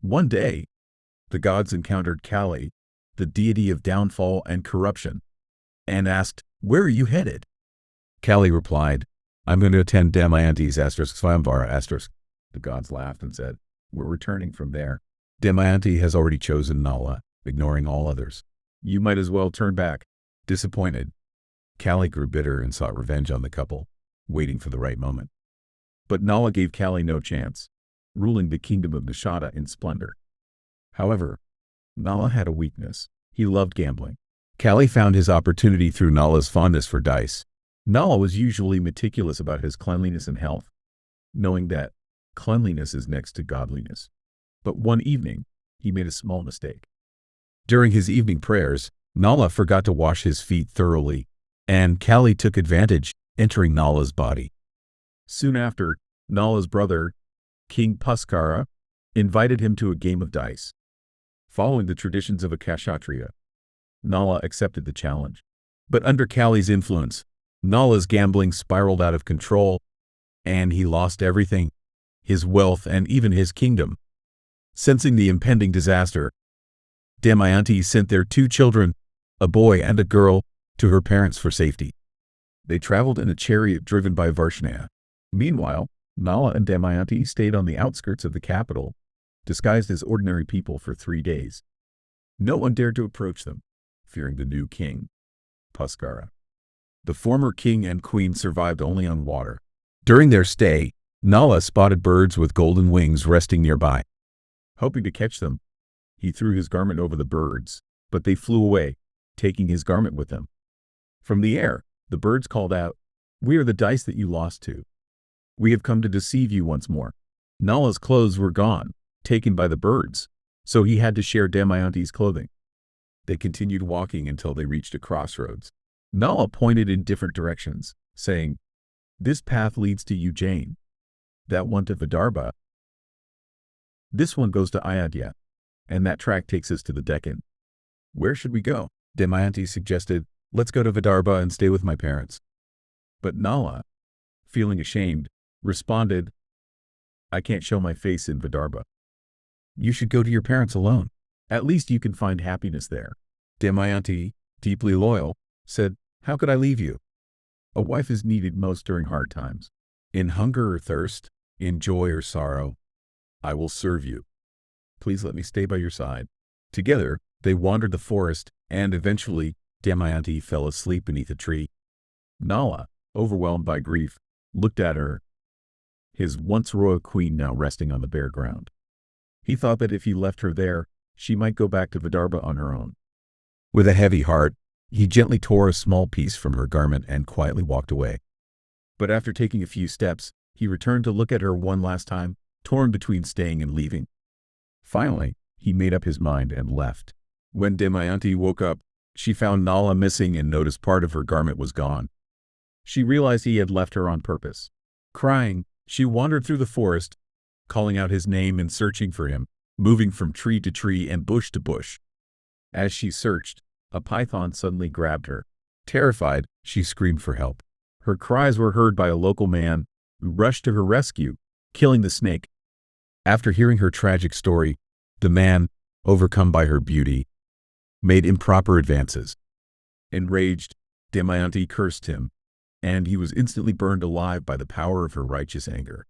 One day, the gods encountered Kali, the deity of downfall and corruption, and asked, "Where are you headed?" Kali replied, "I'm going to attend Damayanti's Svayamvara. The gods laughed and said, "We're returning from there. Damayanti has already chosen Nala, ignoring all others. You might as well turn back." Disappointed, Kali grew bitter and sought revenge on the couple, waiting for the right moment. But Nala gave Kali no chance, ruling the kingdom of Nishada in splendor. However, Nala had a weakness. He loved gambling. Kali found his opportunity through Nala's fondness for dice. Nala was usually meticulous about his cleanliness and health, knowing that cleanliness is next to godliness. But one evening, he made a small mistake. During his evening prayers, Nala forgot to wash his feet thoroughly, and Kali took advantage, entering Nala's body. Soon after, Nala's brother, King Puskara, invited him to a game of dice. Following the traditions of a Kshatriya, Nala accepted the challenge. But under Kali's influence, Nala's gambling spiraled out of control, and he lost everything, his wealth and even his kingdom. Sensing the impending disaster, Damayanti sent their 2 children, a boy and a girl, to her parents for safety. They traveled in a chariot driven by Varshnaya. Meanwhile, Nala and Damayanti stayed on the outskirts of the capital, disguised as ordinary people for 3 days. No one dared to approach them, fearing the new king, Puskara. The former king and queen survived only on water. During their stay, Nala spotted birds with golden wings resting nearby. Hoping to catch them, he threw his garment over the birds, but they flew away, taking his garment with them. From the air, the birds called out, "We are the dice that you lost to. We have come to deceive you once more." Nala's clothes were gone, taken by the birds, so he had to share Damayanti's clothing. They continued walking until they reached a crossroads. Nala pointed in different directions, saying, "This path leads to Ujjain, that one to Vidarbha. This one goes to Ayodhya, and that track takes us to the Deccan. Where should we go?" Damayanti suggested, "Let's go to Vidarbha and stay with my parents." But Nala, feeling ashamed, responded, "I can't show my face in Vidarbha. You should go to your parents alone. At least you can find happiness there." Damayanti, deeply loyal, said, "How could I leave you? A wife is needed most during hard times. In hunger or thirst, in joy or sorrow, I will serve you. Please let me stay by your side." Together, they wandered the forest, and eventually, Damayanti fell asleep beneath a tree. Nala, overwhelmed by grief, looked at her, his once royal queen now resting on the bare ground. He thought that if he left her there, she might go back to Vidarbha on her own. With a heavy heart, he gently tore a small piece from her garment and quietly walked away. But after taking a few steps, he returned to look at her one last time, torn between staying and leaving. Finally, he made up his mind and left. When Damayanti woke up, she found Nala missing and noticed part of her garment was gone. She realized he had left her on purpose. Crying, she wandered through the forest, calling out his name and searching for him, moving from tree to tree and bush to bush. As she searched, a python suddenly grabbed her. Terrified, she screamed for help. Her cries were heard by a local man, who rushed to her rescue, killing the snake. After hearing her tragic story, the man, overcome by her beauty, made improper advances. Enraged, Damayanti cursed him, and he was instantly burned alive by the power of her righteous anger.